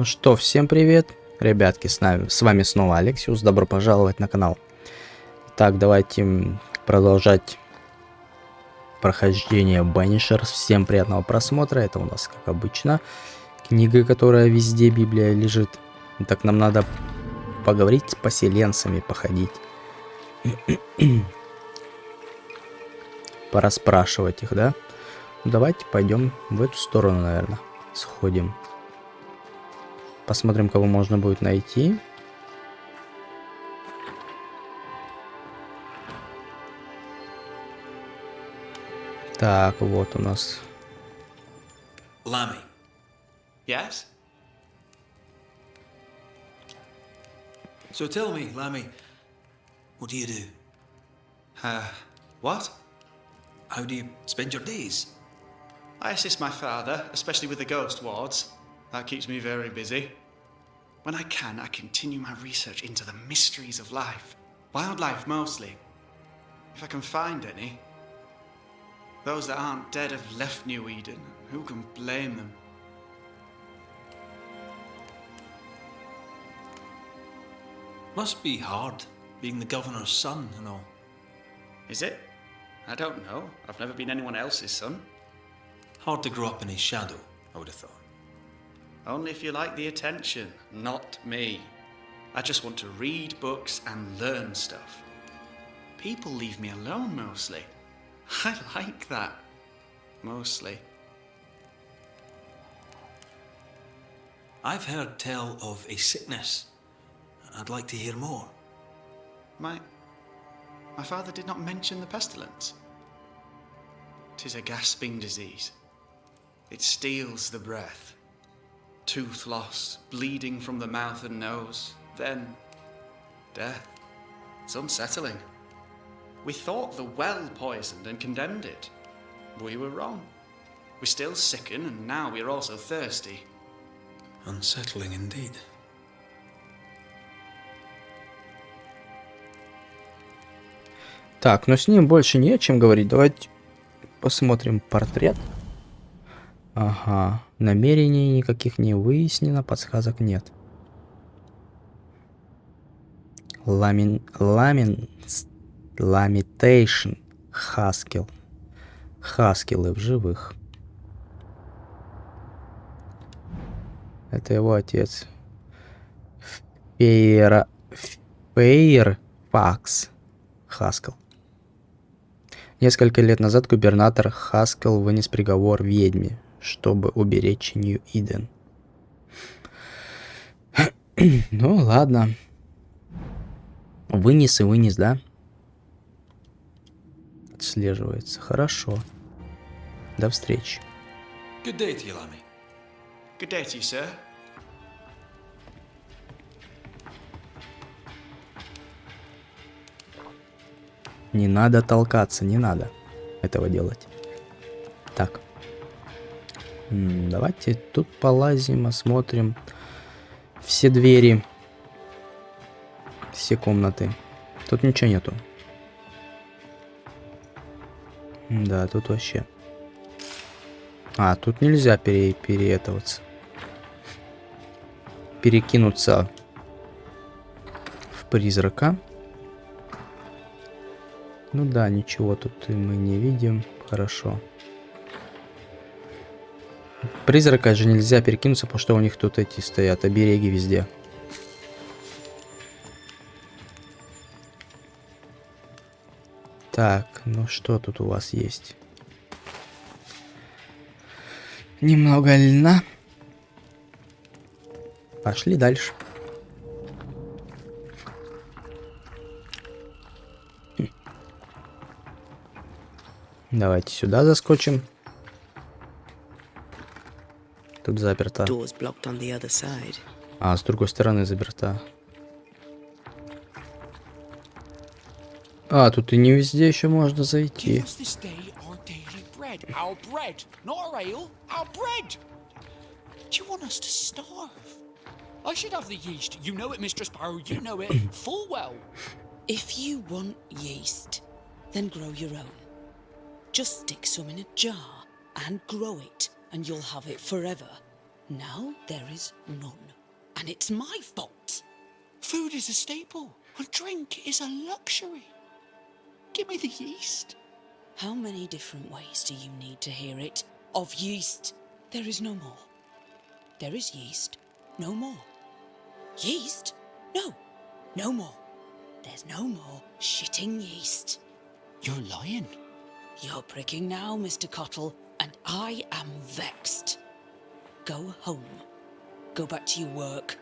Ну что, всем привет, ребятки, с вами снова ALEXIUS, добро пожаловать на канал. Так, давайте продолжать прохождение Banishers. Всем приятного просмотра, это у нас, как обычно, книга, которая везде, Библия лежит. Так, нам надо поговорить с поселенцами, походить. Пораспрашивать их, да? Давайте пойдем в эту сторону, наверное, сходим. Посмотрим, кого можно будет найти. Так, вот у нас. Lammy. Yes? So tell me, Lammy, what do you do? What? How do you spend your days? I assist my father, especially with the ghost wards. That keeps me very busy. When I can, I continue my research into the mysteries of life. Wildlife, mostly. If I can find any. Those that aren't dead have left New Eden. Who can blame them? Must be hard, being the governor's son and all. Is it? I don't know. I've never been anyone else's son. Hard to grow up in his shadow, I would have thought. Only if you like the attention, not me. I just want to read books and learn stuff. People leave me alone mostly. I like that. Mostly. I've heard tell of a sickness. I'd like to hear more. My father did not mention the pestilence. 'Tis a gasping disease. It steals the breath. Tooth loss, bleeding from the mouth and nose, then death. It's unsettling. We thought the well poisoned and condemned it. We were wrong. We still sicken, and now we are also thirsty. Unsettling indeed. Так, но с ним больше не о чем говорить. Давайте посмотрим портрет. Ага, намерений никаких не выяснено, подсказок нет. Ламитейшн. Хаскил. Хаскилы в живых. Это его отец. Фейрфакс. Хаскил. Несколько лет назад губернатор Хаскил вынес приговор ведьме, чтобы уберечь Нью-Иден. Ну, ладно. Вынес и вынес, да? Отслеживается. Хорошо. До встречи. Good day to you, Lammy. Good day to you, sir. Не надо толкаться, не надо этого делать. Так. Давайте тут полазим, осмотрим все двери, все комнаты. Тут ничего нету. Да, тут вообще. А, тут нельзя переэтоваться. Перекинуться в призрака. Ну да, ничего тут мы не видим. Хорошо. Призрака же нельзя перекинуться, потому что у них тут эти стоят обереги везде. Так, ну что тут у вас есть? Немного льна. Пошли дальше. Давайте сюда заскочим. Тут заперто. А, с другой стороны заперта. А, тут и не везде еще можно зайти. Just stick some in a jar and grow it, and you'll have it forever. Now there is none. And it's my fault. Food is a staple, and drink is a luxury. Give me the yeast. How many different ways do you need to hear it? Of yeast, there is no more. There is yeast, no more. Yeast? No, no more. There's no more shitting yeast. You're lying. You're pricking now, Mr. Cottle, and I am vexed. Go home. Go back to your work.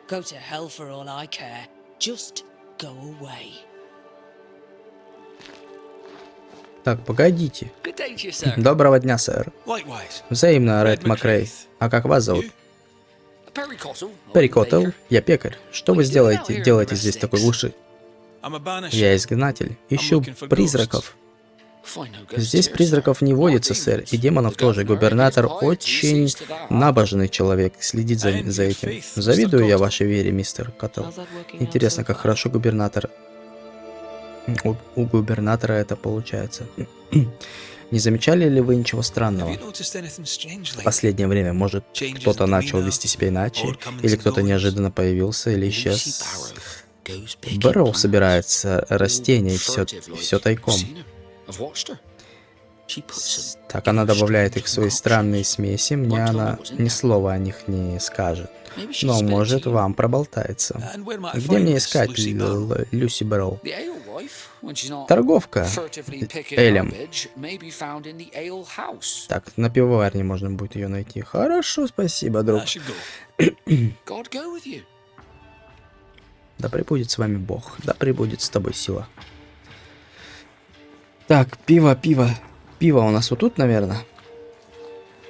Go to hell for all I care. Just go away. Так, погодите. Good day to you, sir. Доброго дня, сэр. Likewise. Взаимно, Ред Макрей. А как вас зовут? Перри Коттл. Я пекарь. Что вы делаете здесь в такой глуши? I'm a banisher. Я изгнатель. Ищу призраков. Здесь призраков не водится, сэр, и демонов тоже. Губернатор очень набожный человек, следит за этим. Завидую я вашей вере, мистер Коттл. Интересно, как хорошо губернатор... У губернатора это получается. Не замечали ли вы ничего странного? В последнее время, может, кто-то начал вести себя иначе, или кто-то неожиданно появился, или исчез. Бэрроу собирается растения, все тайком. Так она добавляет их в свои странные смеси, мне она ни слова о них не скажет. Но, может, вам проболтается. Где мне искать Люси Бэрроу? Торговка элем. Так, на пивоварне можно будет ее найти. Хорошо, спасибо, друг. Да пребудет с вами Бог, да пребудет с тобой сила. Так, пиво. Пиво у нас вот тут, наверное.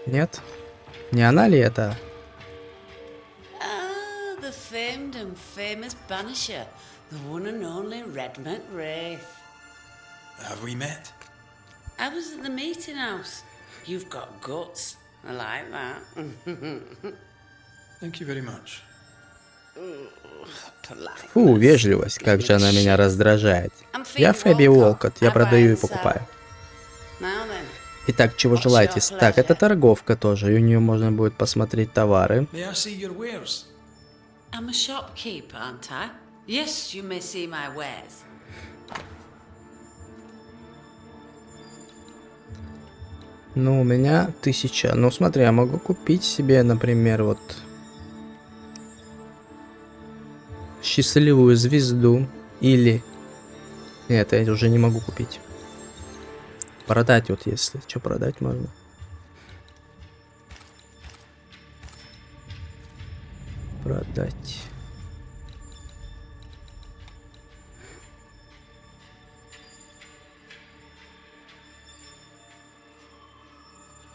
Нет? Не она ли это? Ah, the famed and famous Banisher, the one and only Red McWraith. Have we met? I was at the meeting house. You've got guts. I like that. Thank you very much. Фу, вежливость, как же она меня раздражает. Я Фэби Уолкотт, я продаю и покупаю. Итак, чего желаете? Так, это торговка тоже, и у нее можно будет посмотреть товары. May I see your wares? I'm a shopkeeper, aren't I? Yes, you may see my wares. Ну, у меня 1000. Ну, смотри, я могу купить себе, например, вот... счастливую звезду. Или... Нет, я уже не могу купить. Продать вот если. Что продать можно? Продать.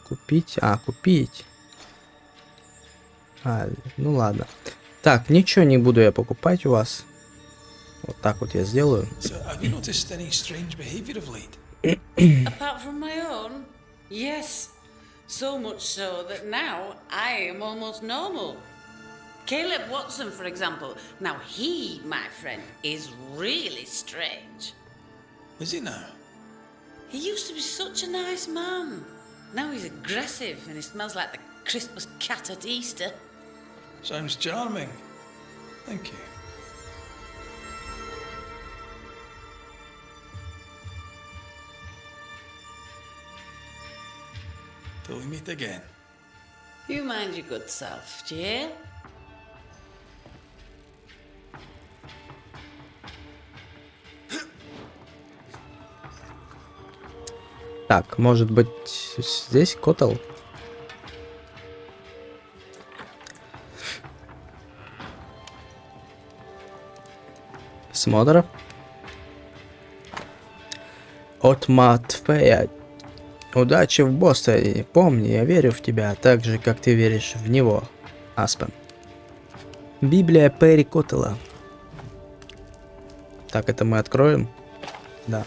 Купить? А, купить. А, ну ладно. Так, ничего не буду я покупать у вас. Вот так вот я сделаю. Apart from my own? Yes. So much so that now I am almost normal. Caleb Watson, for example. Now he, my friend, is really strange. Is he now? He used to be such a nice man. Now he's aggressive and he smells like the Christmas cat at Easter. Sounds charming. Thank you. Till we meet again. You mind your good self, do you hear? Так, может быть, здесь Коттл? Смотр. От Матфея. Удачи в Бостоне. Помни, я верю в тебя, так же, как ты веришь в него. Аспен. Библия Перри Коттла. Так, это мы откроем? Да.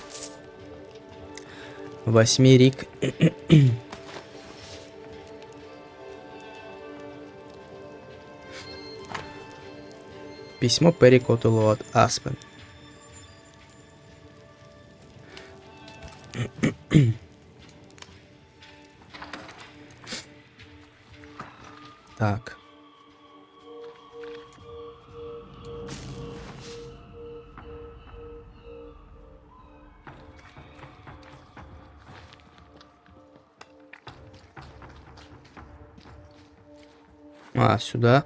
Восьмерик. Письмо Перри Коттлу от Аспен. А, сюда.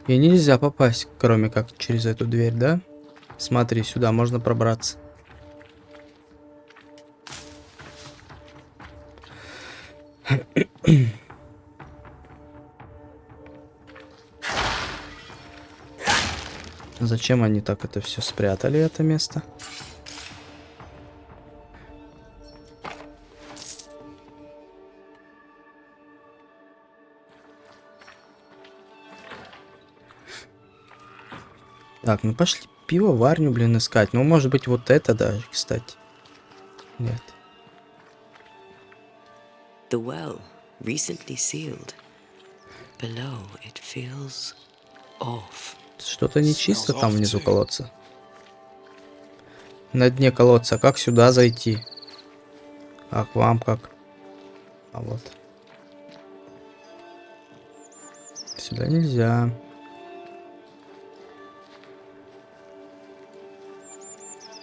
И нельзя попасть, кроме как через эту дверь, да? Смотри, сюда можно пробраться. Зачем они так это все спрятали, это место? Так, ну пошли пивоварню, блин, искать. Ну, может быть, вот это даже, кстати. Нет. The well, recently sealed. Below it feels off. Что-то нечисто там внизу колодца. На дне колодца. Как сюда зайти? А к вам как? А вот. Сюда нельзя.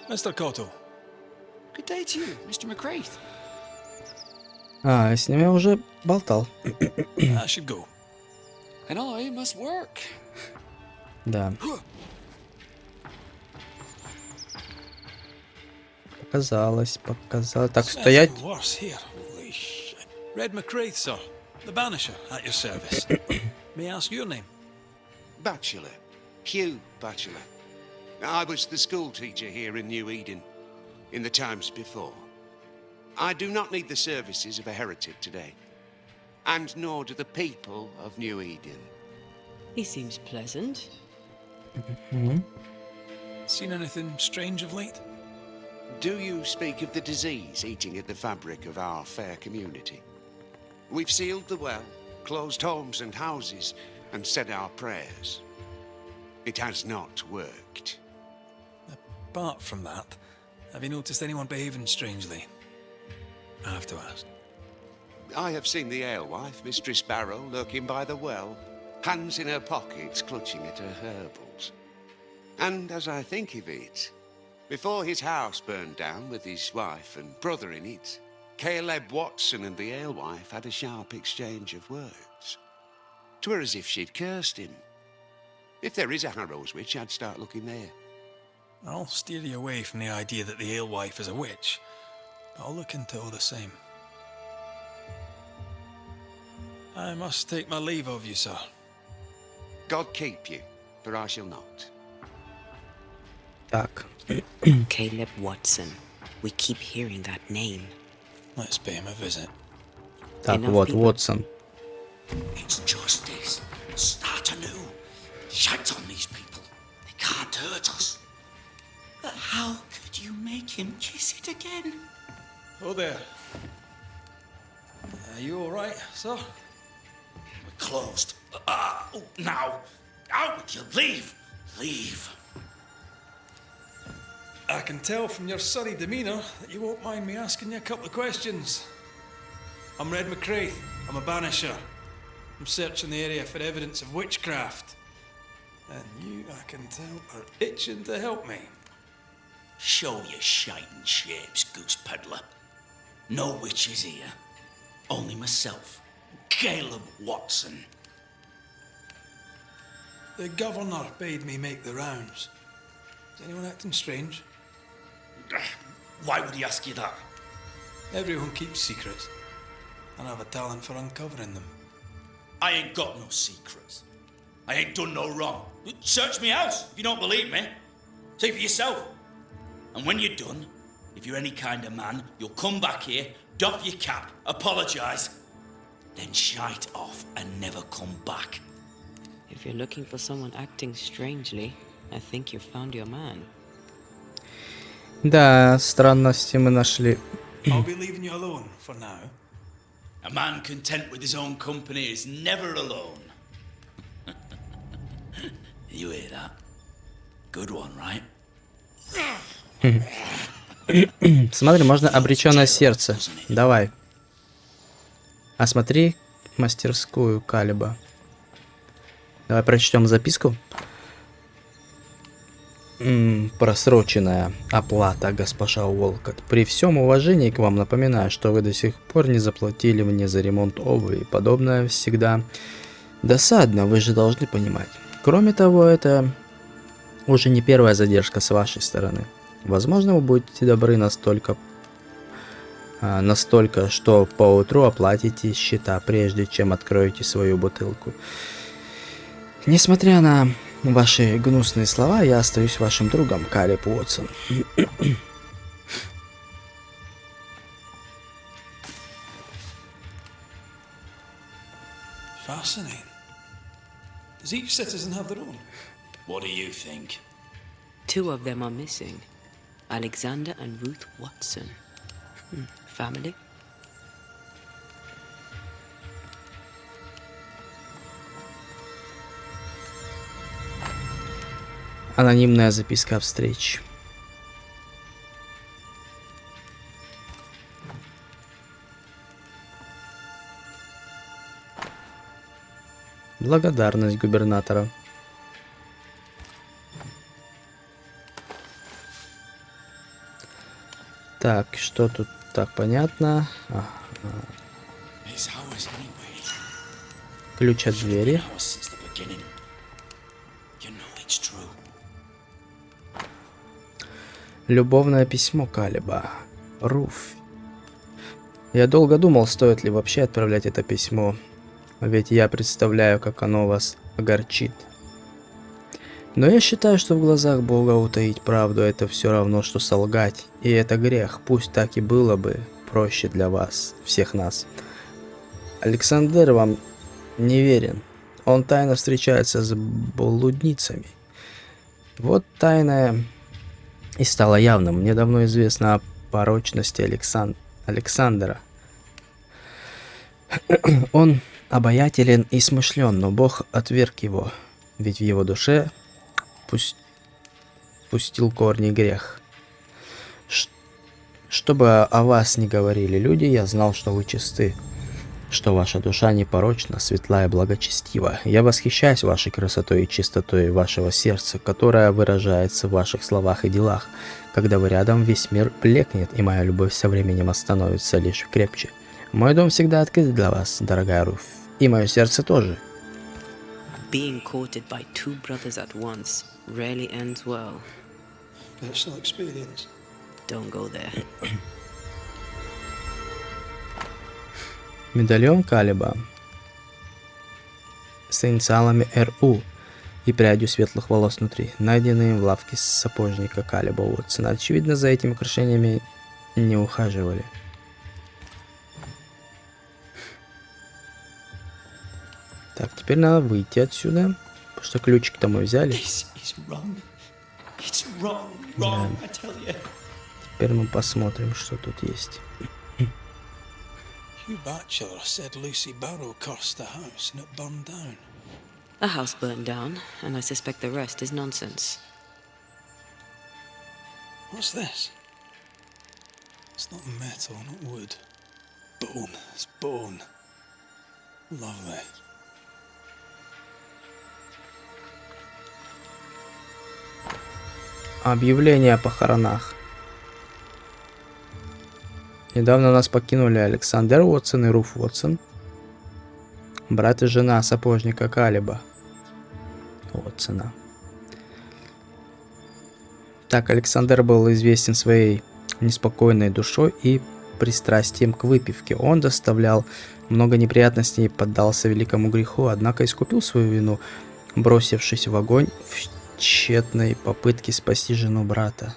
Mr. Cotto. Good day to you, Mr. McCraith. А, с ними я уже болтал. I should go. And I must work. Да. Показалось. Так, стоять. Worse here. Holy shit. Red McCraith, sir. The Banisher at your service. May I ask your name? Bachelor. Hugh Bachelor. I was the school teacher here in New Eden, in the times before. I do not need the services of a heretic today, and nor do the people of New Eden. He seems pleasant. Seen anything strange of late? Do you speak of the disease eating at the fabric of our fair community? We've sealed the well, closed homes and houses, and said our prayers. It has not worked. Apart from that, have you noticed anyone behaving strangely? I have to ask. I have seen the alewife, Mistress Barrow, lurking by the well, hands in her pockets, clutching at her herbals. And as I think of it, before his house burned down with his wife and brother in it, Caleb Watson and the alewife had a sharp exchange of words. 'Twere as if she'd cursed him. If there is a Harrow's witch, I'd start looking there. I'll steer you away from the idea that the alewife is a witch, but I'll look into all the same. I must take my leave of you, sir. God keep you, for I shall not. Так. Caleb Watson. We keep hearing that name. Let's pay him a visit. Так, Enough вот, people. Вотсон. It's justice. Start anew. Shite on these people. They can't hurt us. But how could you make him kiss it again? Oh there. Are you all right, sir? We're closed. Now. Out with you. Leave. Leave. I can tell from your surly demeanour that you won't mind me asking you a couple of questions. I'm Red McCraith. I'm a banisher. I'm searching the area for evidence of witchcraft. And you, I can tell, are itching to help me. Show your shiting shapes, goose peddler. No witches here. Only myself, Caleb Watson. The governor bade me make the rounds. Is anyone acting strange? Why would he ask you that? Everyone keeps secrets, and I have a talent for uncovering them. I ain't got no secrets. I ain't done no wrong. Search me house if you don't believe me. See for yourself. And when you're done, if you're any kind of man, you'll come back here, doff your cap, apologise, then shite off and never come back. If you're looking for someone acting strangely, I think you've found your man. Да, странности мы нашли. I'll be leaving you alone for now. A man content with his own company is never alone. You hear that? Good one, right? Смотри, можно обречённое сердце. Давай. Осмотри мастерскую Калиба. Давай прочтем записку. Просроченная оплата, госпожа Уолкотт. При всем уважении к вам напоминаю, что вы до сих пор не заплатили мне за ремонт обуви. Подобное всегда Досадно, вы же должны понимать. Кроме того, это уже не первая задержка с вашей стороны. Возможно, вы будете добры настолько, что поутру оплатите счета, прежде чем откроете свою бутылку. Несмотря на ваши гнусные слова, я остаюсь вашим другом, Калеб Уотсон. Fascinating. Does each citizen have their own? What do you think? 2 of them are missing. Alexander and Ruth Watson. Family? Анонимная записка о встрече. Благодарность губернатора. Так, что тут так понятно? Ключ от двери. Любовное письмо Калеба. Руф. Я долго думал, стоит ли вообще отправлять это письмо, ведь я представляю, как оно вас огорчит. Но я считаю, что в глазах Бога утаить правду — это все равно, что солгать, и это грех, пусть так и было бы проще для вас, всех нас. Александр вам не верен, он тайно встречается с блудницами. Вот тайное и стало явным. Мне давно известно о порочности Александра. Он обаятелен и смышлен, но Бог отверг его, ведь в его душе пустил корни грех. Что бы о вас ни говорили люди, я знал, что вы чисты, что ваша душа непорочна, светла и благочестива. Я восхищаюсь вашей красотой и чистотой вашего сердца, которая выражается в ваших словах и делах. Когда вы рядом, весь мир блекнет, и моя любовь со временем становится лишь крепче. Мой дом всегда открыт для вас, дорогая Руф, и мое сердце тоже. Being courted by 2 brothers at once rarely ends well. Personal experience. Don't go there. Медальон Калеба с инициалами РУ и прядью светлых волос внутри, найденные в лавке сапожника Калеба Уотсона. Очевидно, за этими украшениями не ухаживали. Так, теперь надо выйти отсюда, потому что ключик-то мы взяли. Да. Теперь мы посмотрим, что тут есть. You bachelor said Lucy Barrow cursed the house and it burned down. The house burned down, and I suspect the rest is nonsense. What's this? It's not metal, not wood. Bone. It's bone. Lovely. Объявление о похоронах. Недавно нас покинули Александр Уотсон и Руф Уотсон, брат и жена сапожника Калеба Уотсона. Так, Александр был известен своей неспокойной душой и пристрастием к выпивке. Он доставлял много неприятностей и поддался великому греху, однако искупил свою вину, бросившись в огонь в тщетной попытке спасти жену брата.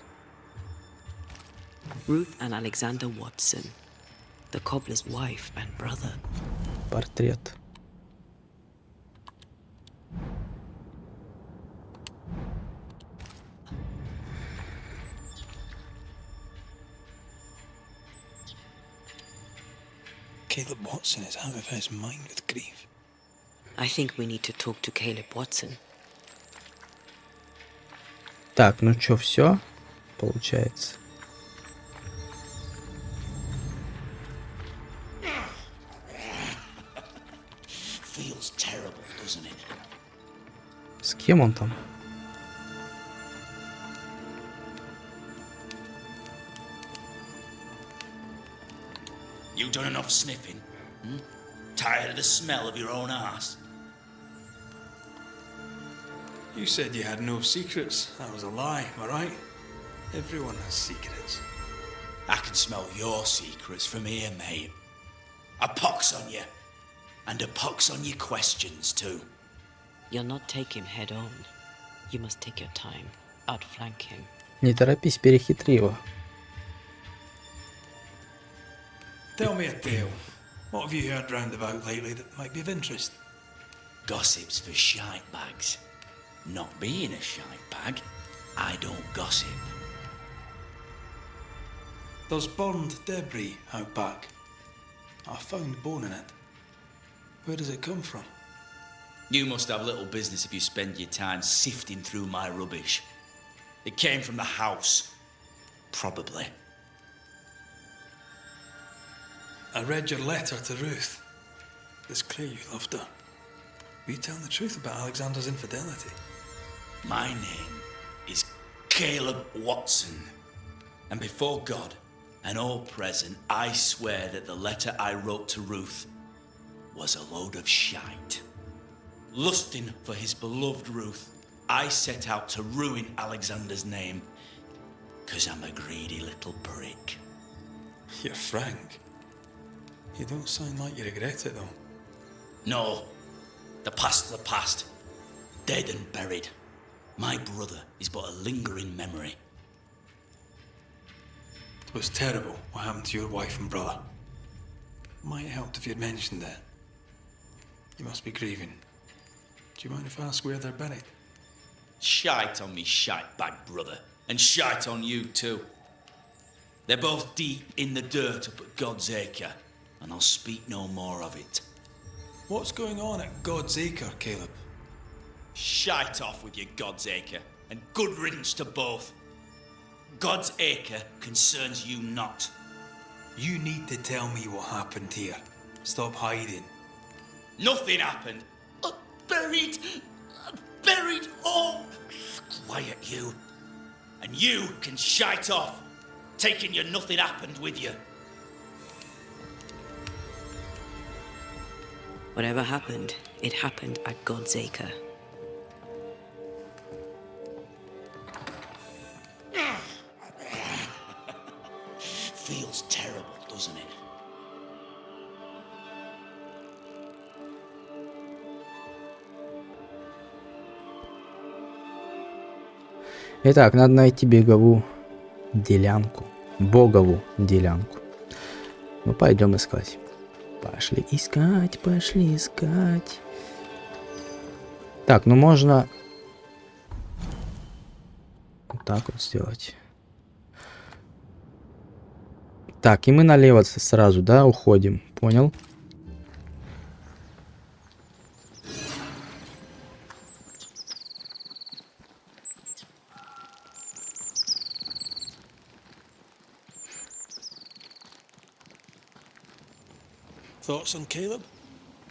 Ruth and Alexander Watson, the cobbler's wife and brother. Портрет. Caleb Watson is out of his mind with grief. I think we need to talk to Caleb Watson. Так, ну чё, все получается. Feels terrible, doesn't it? С кем он там? You done enough sniffing? Hmm? Tired of the smell of your own ass? You said you had no secrets. That was a lie, am I right? Everyone has secrets. I can smell your secrets from here, mate. A pox on you. And a pox on your questions, too. You'll not take him head on. You must take your time. Outflank him. Не торопись, перехитри его. Tell me a tale. What have you heard round about lately that might be of interest? Gossip's for shite bags. Not being a shite bag, I don't gossip. There's burned debris out back. I found bone in it. Where does it come from? You must have little business if you spend your time sifting through my rubbish. It came from the house. Probably. I read your letter to Ruth. It's clear you loved her. Were you telling the truth about Alexander's infidelity? My name is Caleb Watson. And before God and all present, I swear that the letter I wrote to Ruth was a load of shite. Lusting for his beloved Ruth, I set out to ruin Alexander's name, 'cause I'm a greedy little prick. You're frank. You don't sound like you regret it, though. No, the past's the past. Dead and buried. My brother is but a lingering memory. It was terrible what happened to your wife and brother. Might help if you'd mentioned it. You must be grieving. Do you mind if I ask where they're buried? Shite on me shite bag brother, and shite on you too. They're both deep in the dirt up at God's Acre, and I'll speak no more of it. What's going on at God's Acre, Caleb? Shite off with your God's Acre, and good riddance to both. God's Acre concerns you not. You need to tell me what happened here. Stop hiding. Nothing happened. Buried. Buried. Oh, quiet you. And you can shite off, taking your nothing happened with you. Whatever happened, it happened at God's Acre. Feels terrible, doesn't it? Итак, надо найти беговую делянку. Богову делянку. Ну, пойдем искать. Пошли искать, пошли искать. Так, ну можно вот так вот сделать. Так, и мы налево сразу, да, уходим. Понял? Thoughts on Caleb?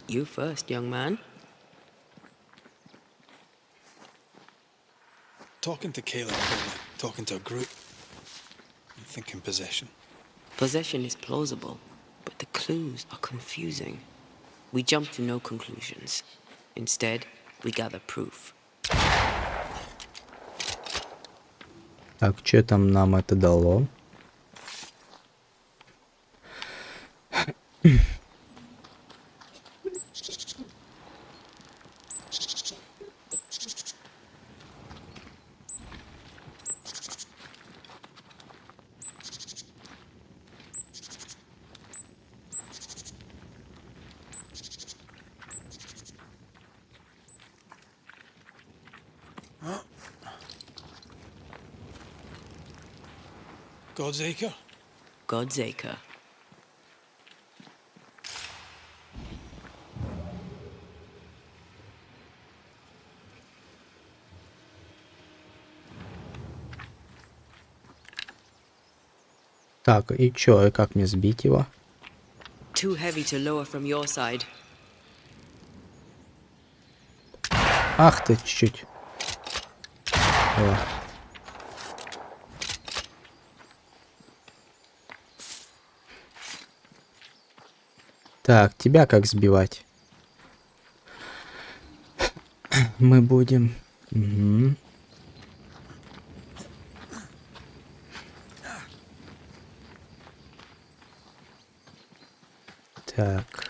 You first, young man. Talking to Caleb felt like talking to a group. I'm thinking possession. Possession is plausible, but the clues are confusing. We jump to no conclusions. Instead, we gather proof. Так, что там нам это дало? God's Acre? God's Acre. Так, и чё, и как мне сбить его? Too heavy to lower from your side. Ах ты, чуть-чуть. О. Так, тебя как сбивать? Мы будем Угу. Так.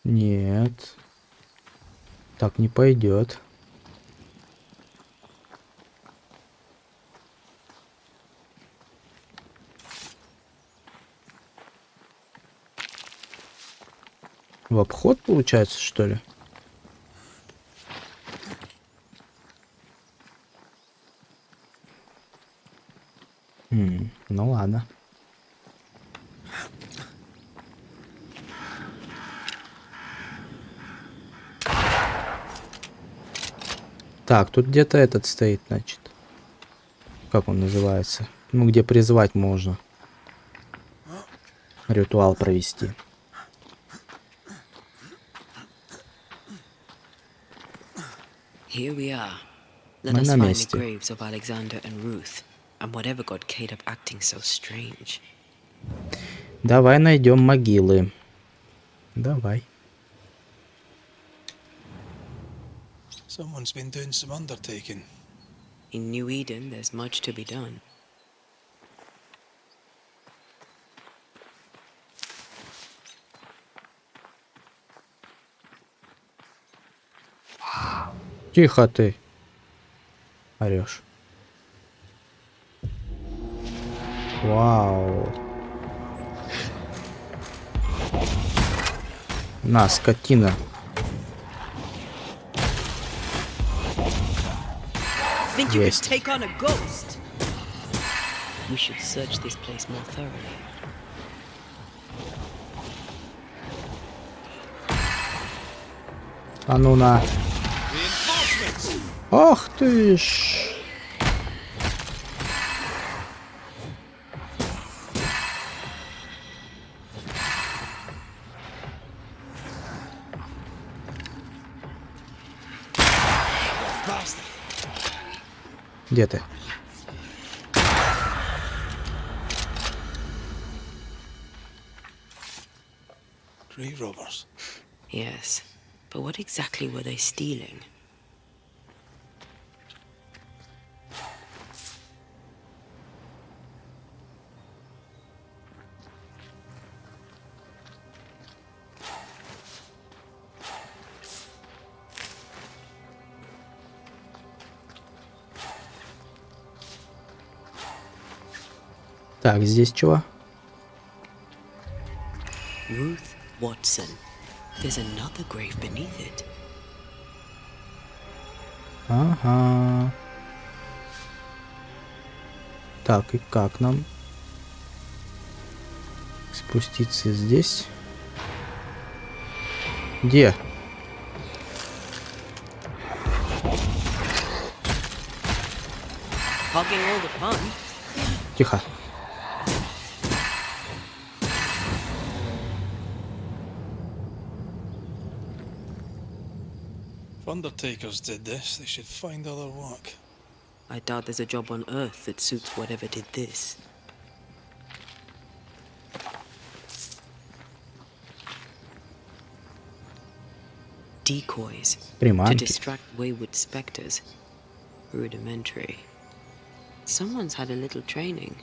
Нет. Так не пойдет. В обход получается, что ли? Ну ладно. Так, тут где-то этот стоит, значит. Как он называется? Ну, где призвать можно. Ритуал провести. Here we are. Let Мы us на find the месте. graves of Alexander and Ruth, and whatever got Kate up acting so strange. Давай найдем могилы. Давай. Someone's been doing some undertaking. In New Eden, there's much to be done. Тихо ты. Орешь. Вау. На, скотина. Think you could Есть. take on a ghost? We should search this place more thoroughly. А ну на. Ах ты ж. Где ты? Grave robbers. Yes, but what exactly were they stealing? Так, здесь чего? Ruth Watson. There's another grave beneath it. Ага. Так, и как нам спуститься здесь? Где? Hogging all the fun. Тихо. If undertakers did this, they should find other work. I doubt there's a job on Earth that suits whatever did this. Decoys to Приманки. distract wayward specters. Rudimentary. Someone's had a little training.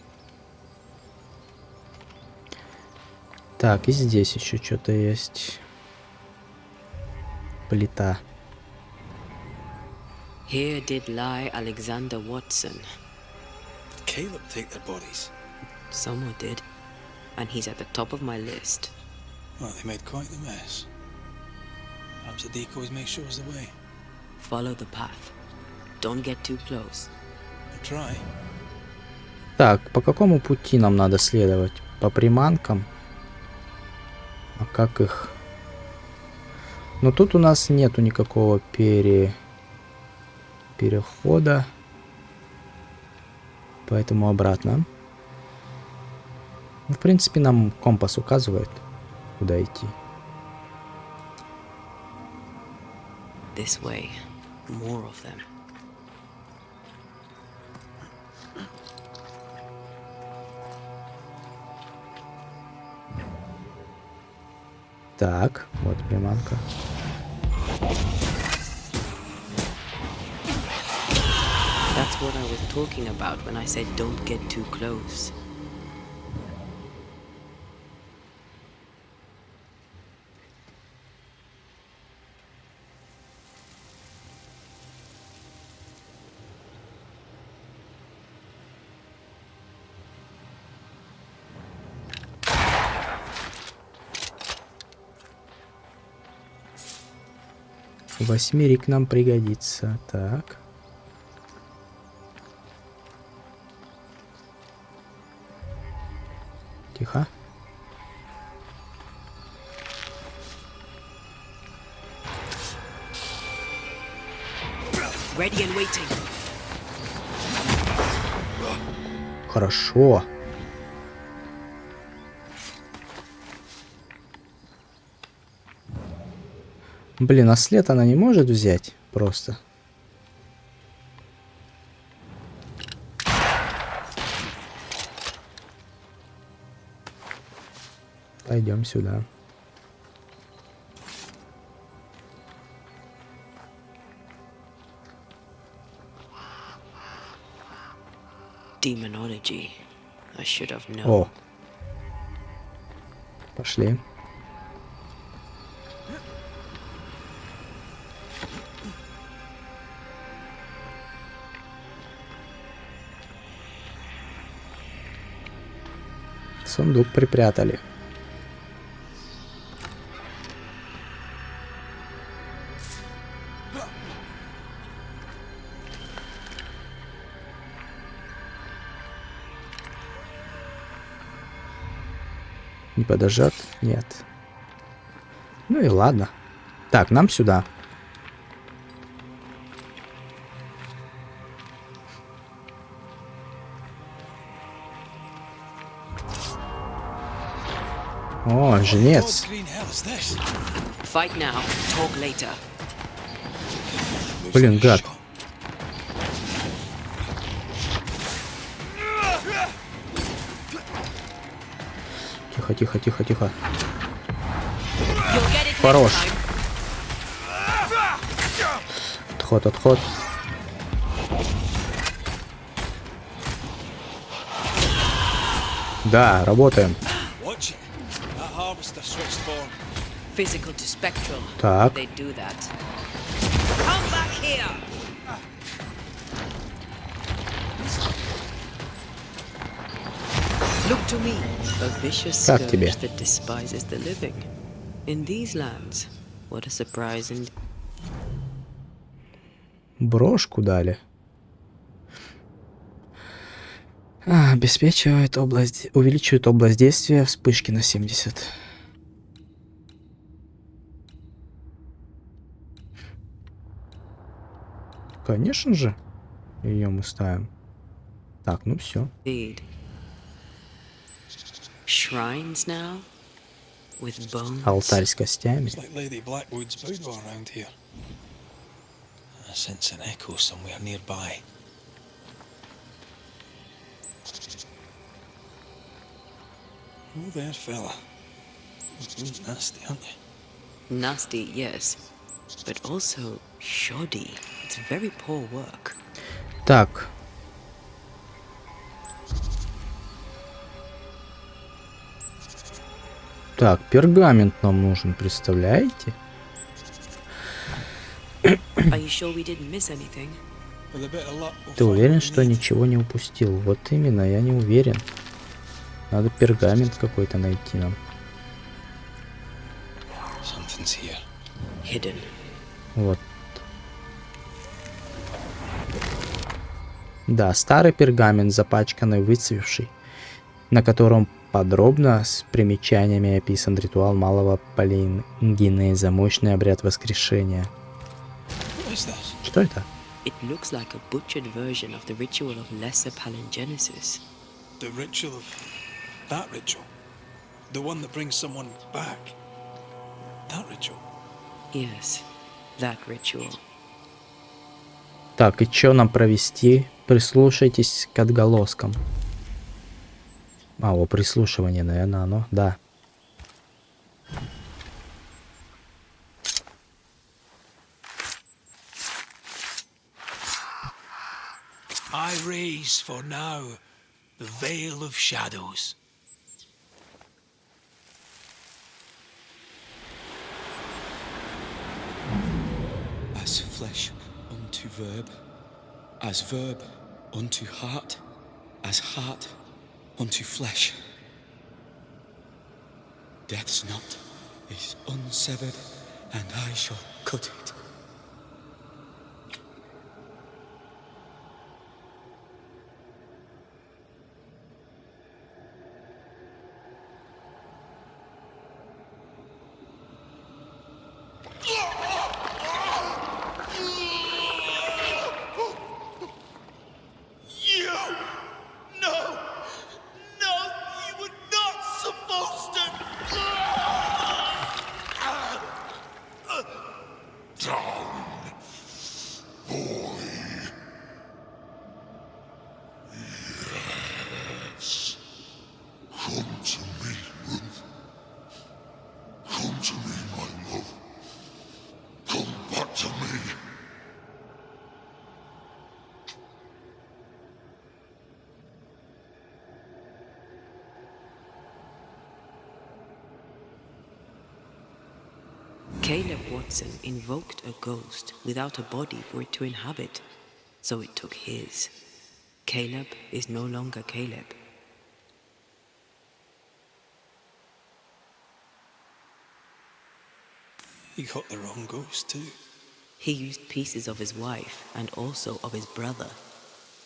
Так, и здесь еще что-то есть. Плита. Here did lie Alexander Watson. Did Caleb take their bodies? Someone did. And he's at the top of my list. Well, they made quite the mess. Perhaps the decoys may show us the way. Follow the path. Don't get too close. I'll try. Так, по какому пути нам надо следовать? По приманкам? А как их? Но тут у нас нету никакого перехода. Поэтому обратно. Ну, в принципе, нам компас указывает, куда идти. This way. More of them. Так, вот приманка. That's what I was talking about when I said don't get too close. Восьмерик нам пригодится. Так. Тихо. Ready and waiting. Хорошо. Блин, а след она не может взять просто. Пойдем сюда. Demonology. I should have known. О. Пошли. Сундук припрятали. Не подожжет? Нет. Ну и ладно. Так, нам сюда. О, жнец. Fight now, talk later. Блин, гад. Тихо, тихо, тихо, тихо. Хорош. Отход, отход. Да, работаем. Physical to spectral. Так. They do that. Come back here. Look to me, a vicious Как тебе? scourge that despises the living. In these lands, what a surprise and Брошку дали. Обеспечивает область, увеличивает область действия вспышки на 70. Конечно же, ее мы ставим. Так, ну все. indeed. Shrines now with bones. Алтарь с костями. It's like Lady Blackwood's boudoir around here. I sense an echo somewhere nearby. Oh there, fella. You're nasty, aren't you? Nasty, yes, but also shoddy. It's very poor work. Так. Так, пергамент нам нужен, представляете? Are you sure we didn't miss anything? With a bit of luck, we'll Ты find уверен, what we что need. ничего не упустил? Вот именно, я не уверен. Надо пергамент какой-то найти нам. Something's here. Hidden. Вот. Да, старый пергамент, запачканный, выцвевший, на котором подробно с примечаниями описан ритуал малого палингенеза, мощный обряд воскрешения. What is this? Что это? It looks like a butchered version of the ritual of lesser palingenesis. The ritual of that ritual? The one that brings someone back? That ritual? Yes, that ritual. Так, и что нам провести? Прислушайтесь к отголоскам. О, прислушивание, наверное, оно. Да. I raise for now the veil of shadows. As flesh unto verb, as verb unto heart, as heart unto flesh. Death's knot is unsevered, and I shall cut it. Caleb Watson invoked a ghost without a body for it to inhabit, so it took his. Caleb is no longer Caleb. He got the wrong ghost too. He used pieces of his wife and also of his brother.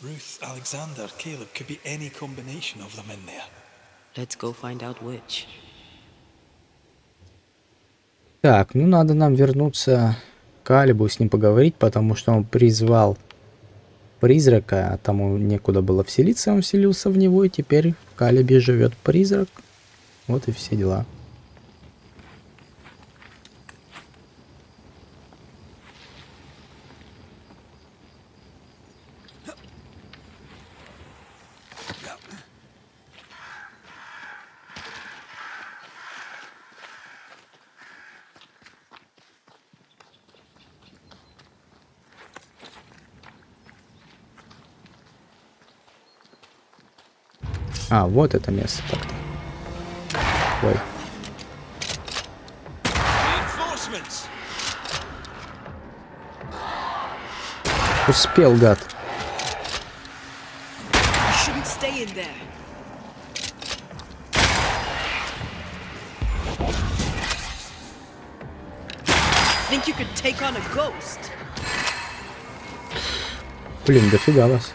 Ruth, Alexander, Caleb, could be any combination of them in there. Let's go find out which. Так, ну надо нам вернуться к Калибу, с ним поговорить, потому что он призвал призрака, а тому некуда было вселиться, он вселился в него, и теперь в Калибе живет призрак. Вот и все дела. А, вот это место так-то. Ой. Успел, гад. Блин, дофига вас.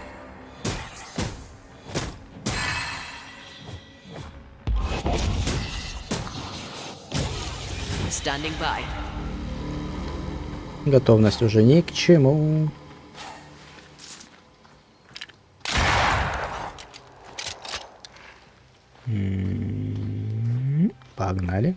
Готовность уже ни к чему. Погнали.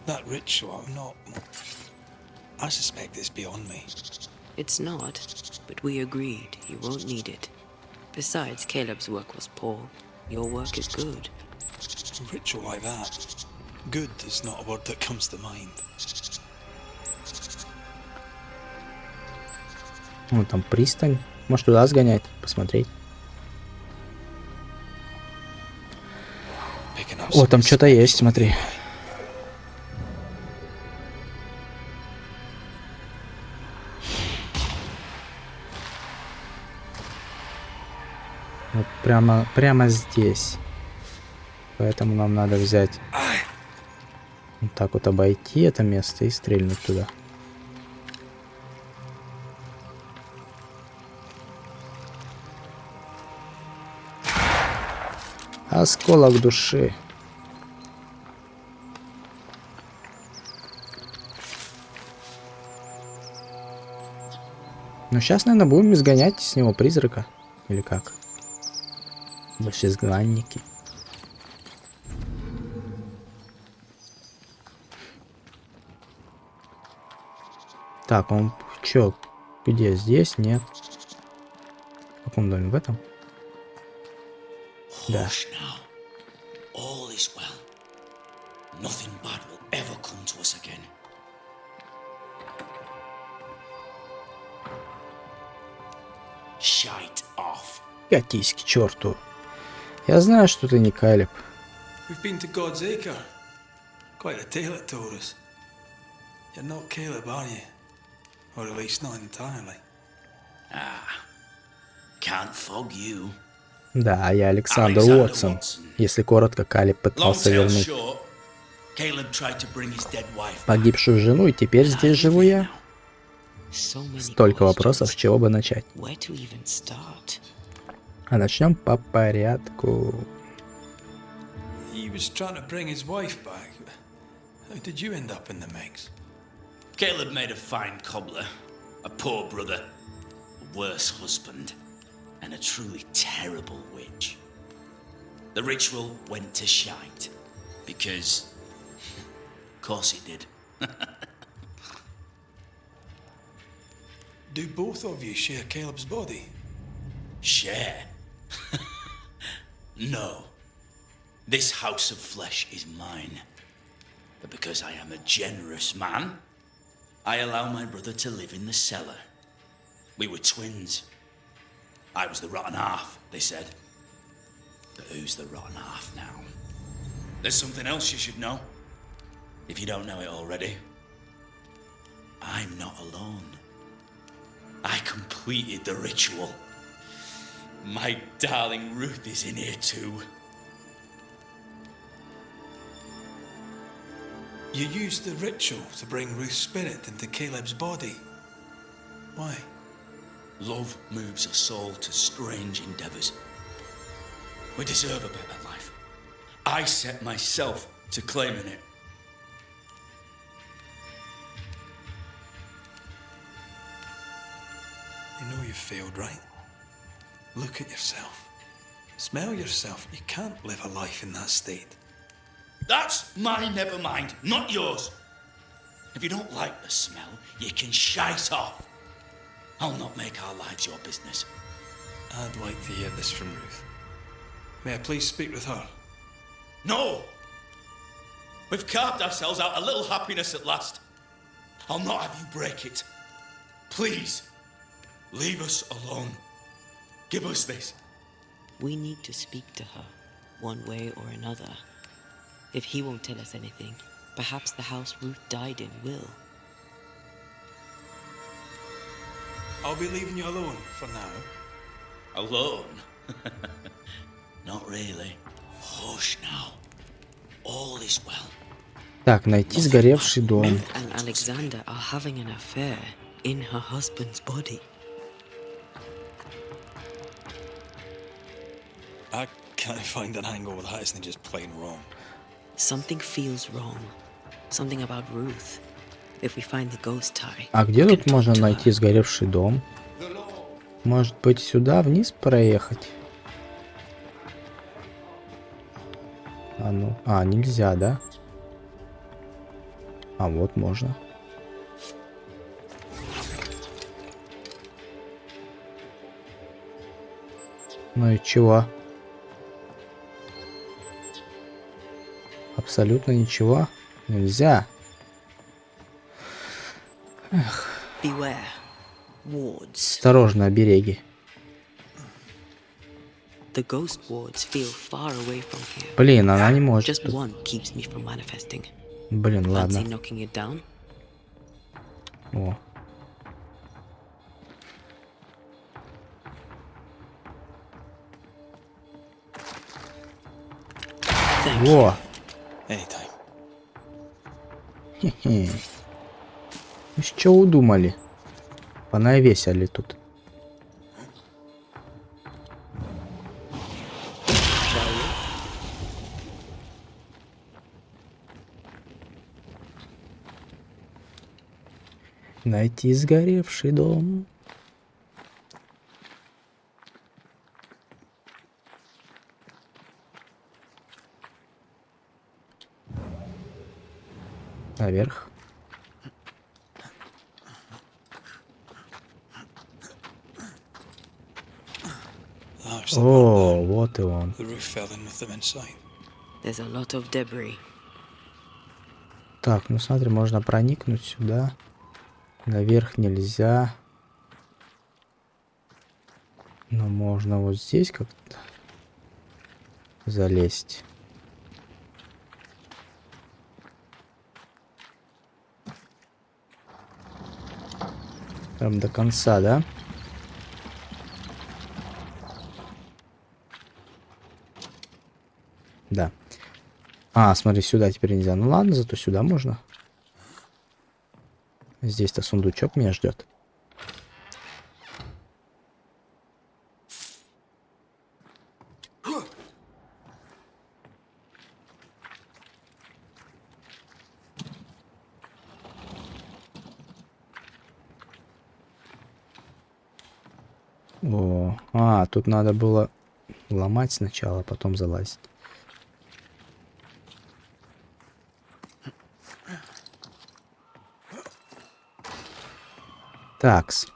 That ritual, not... I suspect it's beyond me. It's not, but we agreed you won't need it. Besides, Caleb's work was poor. Your work is good. A ritual like that. Good is not a word that comes to mind. Вот там пристань. Может туда сгонять, посмотреть. О, там что-то есть, смотри. Вот прямо здесь. Поэтому нам надо взять вот так вот, обойти это место и стрельнуть туда. Осколок души. Ну сейчас, наверное, будем изгонять с него призрака. Или как? Больше изгнанники. Так, он чё? Где? Здесь? Нет. В каком доме? В этом? Да. Nothing bad will ever come to us again. Shite off. Катись к черту. Я знаю, что ты не Калеб. We've been to God's Acre. Quite a tale it told us. You're not Caleb, are you? Or at least not entirely. Can't fog you. Да, я Александр Уотсон. Если коротко, Калеб Long пытался tale вернуть short, Caleb tried to bring his dead wife back. погибшую жену, и теперь здесь живу я. So many Столько вопросов, с questions. чего бы начать. Where to even start? А начнем по порядку. He was trying to bring his wife back. How did you end up in the mix? Caleb made a fine cobbler, a poor brother, a worse husband, and a truly terrible witch. The ritual went to shite, because, of course it did. Do both of you share Caleb's body? Share? No. This house of flesh is mine. But because I am a generous man, I allow my brother to live in the cellar. We were twins. I was the rotten half, they said. But who's the rotten half now? There's something else you should know, if you don't know it already. I'm not alone. I completed the ritual. My darling Ruth is in here too. You used the ritual to bring Ruth's spirit into Caleb's body. Why? Love moves a soul to strange endeavors. We deserve a better life. I set myself to claiming it. You know you failed, right? Look at yourself. Smell yourself. You can't live a life in that state. That's my never mind, not yours. If you don't like the smell, you can shite off. I'll not make our lives your business. I'd like to hear this from Ruth. May I please speak with her? No! We've carved ourselves out a little happiness at last. I'll not have you break it. Please, leave us alone. Give us this. We need to speak to her, one way or another. If he won't tell us anything, perhaps the house Ruth died in will. I'll be leaving you alone for now. Alone? Not really. Hush now. All is well. Так, найти сгоревший дом. Ruth and Alexander are having an affair in her husband's body. I can't find an angle with that, isn't just plain wrong. Something feels wrong. Something about Ruth. If we find the ghost tie. А где тут можно найти сгоревший дом? Может быть, сюда вниз проехать? А ну, нельзя, да? А вот можно. Ну и чего? Абсолютно ничего. Нельзя. Эх. Beware. Wards. Осторожно, обереги. The ghost wards feel far away from here. Блин, она не может. Just one keeps me from manifesting. Блин, Fancy ладно. knocking it down? О. Thank you. Во. Anytime. Хе-хе. Ну что удумали? Понавесили тут. Найти сгоревший дом. Наверх. There's the О, one вот и он. there. The roof fell in with them inside. There's a lot of debris. Так, ну смотри, можно проникнуть сюда. Наверх нельзя. Но можно вот здесь как-то залезть. Прям до конца, да? Да. А, смотри, сюда теперь нельзя. Ну ладно, зато сюда можно. Здесь-то сундучок меня ждет. О, тут надо было ломать сначала, а потом залазить. Такс.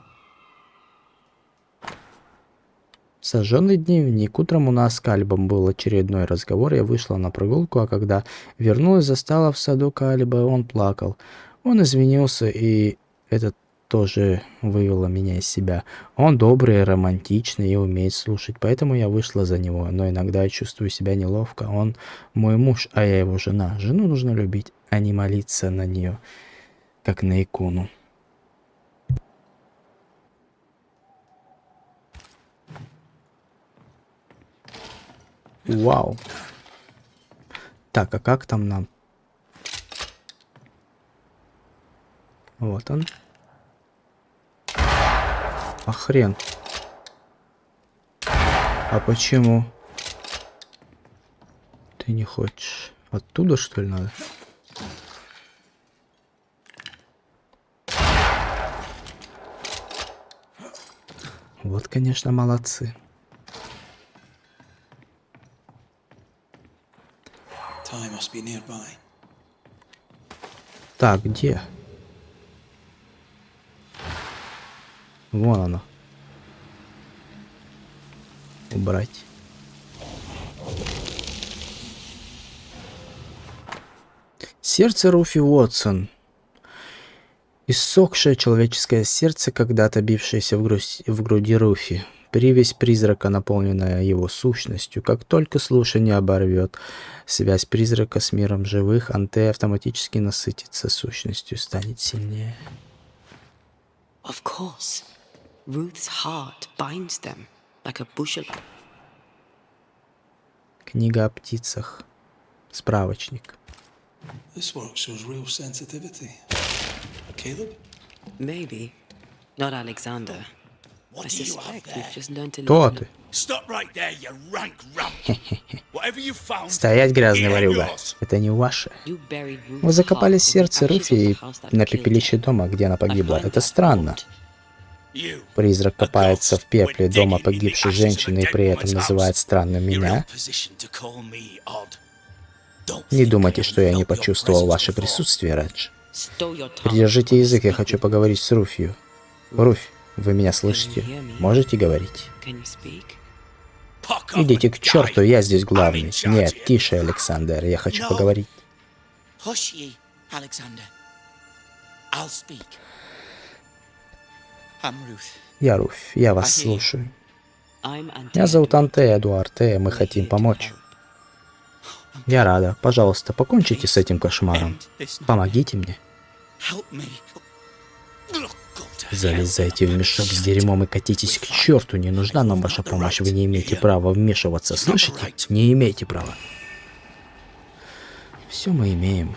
Сожженный дневник. Утром у нас с Калибом был очередной разговор. Я вышла на прогулку, а когда вернулась, застала в саду Калиба, он плакал. Он извинился, и это тоже вывело меня из себя. Он добрый, романтичный и умеет слушать, поэтому я вышла за него. Но иногда я чувствую себя неловко. Он мой муж, а я его жена. Жену нужно любить, а не молиться на нее, как на икону. Вау. Так, а как там нам? Вот он. А хрен. А почему? Ты не хочешь? Оттуда, что ли, надо? Вот, конечно, молодцы. Так, где? Вон оно. Убрать. Сердце Руфи Уотсон. Иссохшее человеческое сердце, когда-то бившееся в груди Руфи. Привязь призрака, наполненная его сущностью. Как только слушание оборвет связь призрака с миром живых, Антея автоматически насытится сущностью, станет сильнее. Of course. Ruth's heart binds them like a bushel. Книга о птицах. Справочник. This work shows real sensitivity. Caleb? Maybe. Not Alexander. I What do you have suspect there? we've just learned to Кто live in ты? Stop right there, you rank rump. Whatever you found, Стоять, грязный it ain't ворюга. yours. Это не ваше. You buried Вы Ruth's закопали heart in the сердце ashes Руфи of the house that на killed пепелище her. дома, где она I погибла. find Это that странно. odd. You, Призрак a копается в ghost, пепле went дома digging in the погибшей ashes of a женщины и dead при этом woman's называет house. странным You're in меня. a position to call me odd. Don't Не think I думайте, что я не haven't felt your почувствовал presence ваше before. присутствие раньше. Stow your tongue. Придержите I язык, я speak хочу with you. поговорить с Руфью. Руфь, вы меня слышите? Можете говорить? Can you speak? Fuck off Идите and к черту, die. я здесь I'm in главный. charge Нет, here. тише, Александр, я хочу No. поговорить. Hush ye, Alexander. I'll speak. I'm Ruth. Я Руфь, я вас слушаю. I'm Ante. Меня зовут Антея Дуарте, мы хотим помочь. Я рада. Пожалуйста, покончите с этим кошмаром. Помогите мне. Help me. Look, go to hell. Залезайте в мешок с дерьмом и катитесь к черту. Не нужна нам ваша помощь. Вы не имеете права вмешиваться. Слышите? Не имеете права. Все мы имеем.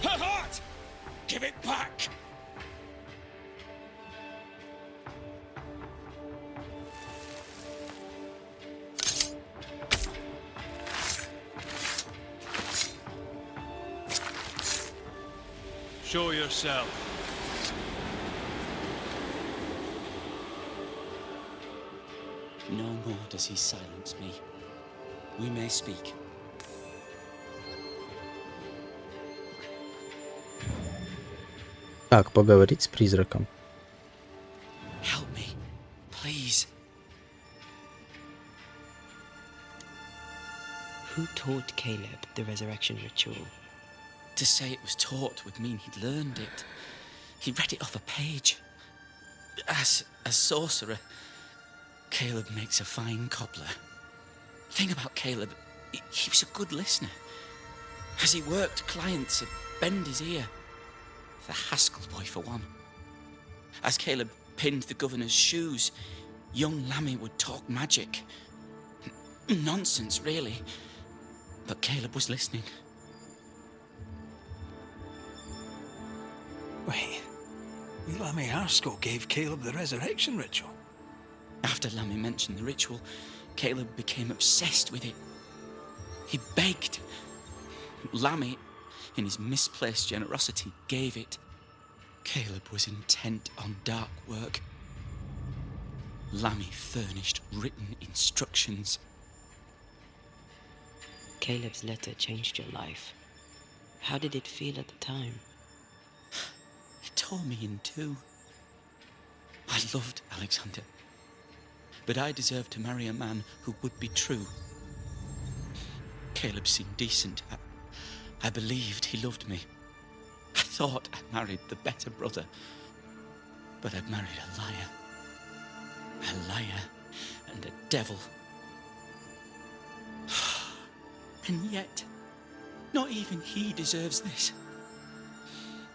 Her heart! Give it back! Show yourself. No more does he silence me. We may speak. Так, поговорить с призраком. Help me, please. Who taught Caleb the resurrection ritual? To say it was taught would mean he'd learned it. He read it off a page. As a sorcerer, Caleb makes a fine cobbler. The thing about Caleb, he was a good listener. As he worked, clients would bend his ear. The Haskell boy, for one. As Caleb pinned the governor's shoes, young Lammy would talk magic. Nonsense, really. But Caleb was listening. Wait, Lammy Haskell gave Caleb the resurrection ritual? After Lammy mentioned the ritual, Caleb became obsessed with it. He begged. Lammy, in his misplaced generosity, gave it. Caleb was intent on dark work. Lammy furnished written instructions. Caleb's letter changed your life. How did it feel at the time? It tore me in two. I loved Alexander, but I deserved to marry a man who would be true. Caleb seemed decent. I believed he loved me. I thought I married the better brother, but I'd married a liar. A liar and a devil. And yet, not even he deserves this.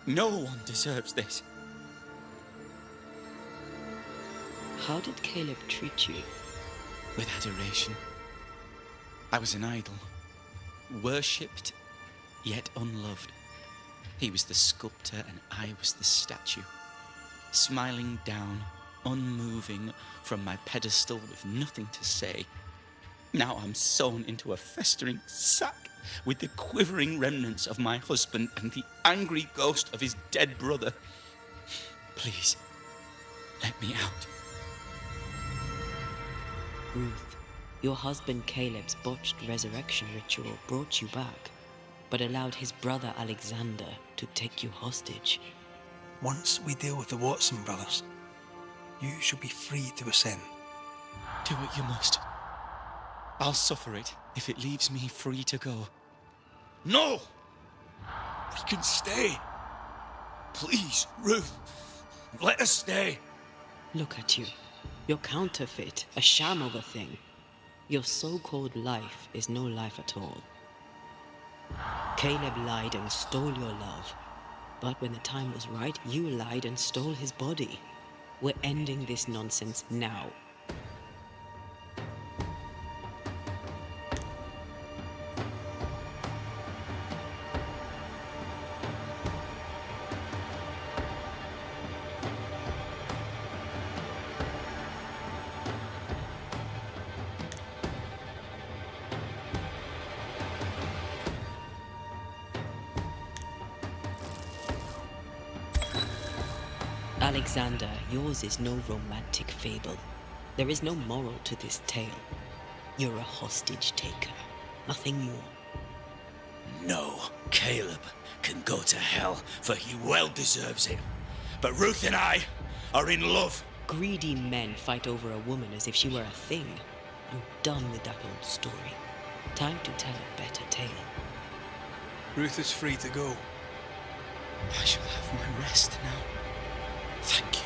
No one deserves this. How did Caleb treat you? With adoration. I was an idol, worshipped, yet unloved. He was the sculptor and I was the statue, smiling down, unmoving from my pedestal with nothing to say. Now I'm sewn into a festering sack with the quivering remnants of my husband and the angry ghost of his dead brother. Please, let me out. Ruth, your husband Caleb's botched resurrection ritual brought you back, but allowed his brother Alexander to take you hostage. Once we deal with the Watson brothers, you shall be free to ascend. Do what you must. I'll suffer it if it leaves me free to go. No! We can stay. Please, Ruth, let us stay. Look at you. You're counterfeit, a sham of a thing. Your so-called life is no life at all. Caleb lied and stole your love. But when the time was right, you lied and stole his body. We're ending this nonsense now. Alexander, yours is no romantic fable. There is no moral to this tale. You're a hostage taker, nothing more. No, Caleb can go to hell, for he well deserves it. But Ruth and I are in love. Greedy men fight over a woman as if she were a thing. I'm done with that old story. Time to tell a better tale. Ruth is free to go. I shall have my rest now. Thank you.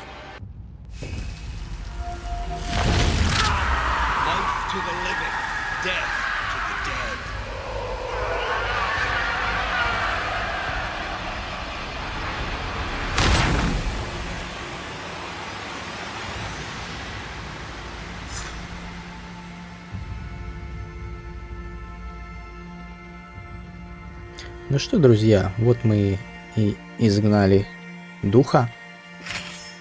Life to the living, death to the dead. Ну что, друзья, вот мы и изгнали духа.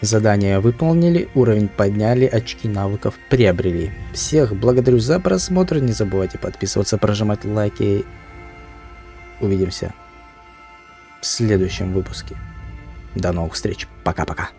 Задание выполнили, уровень подняли, очки навыков приобрели. Всех благодарю за просмотр, не забывайте подписываться, прожимать лайки. Увидимся в следующем выпуске. До новых встреч, пока-пока.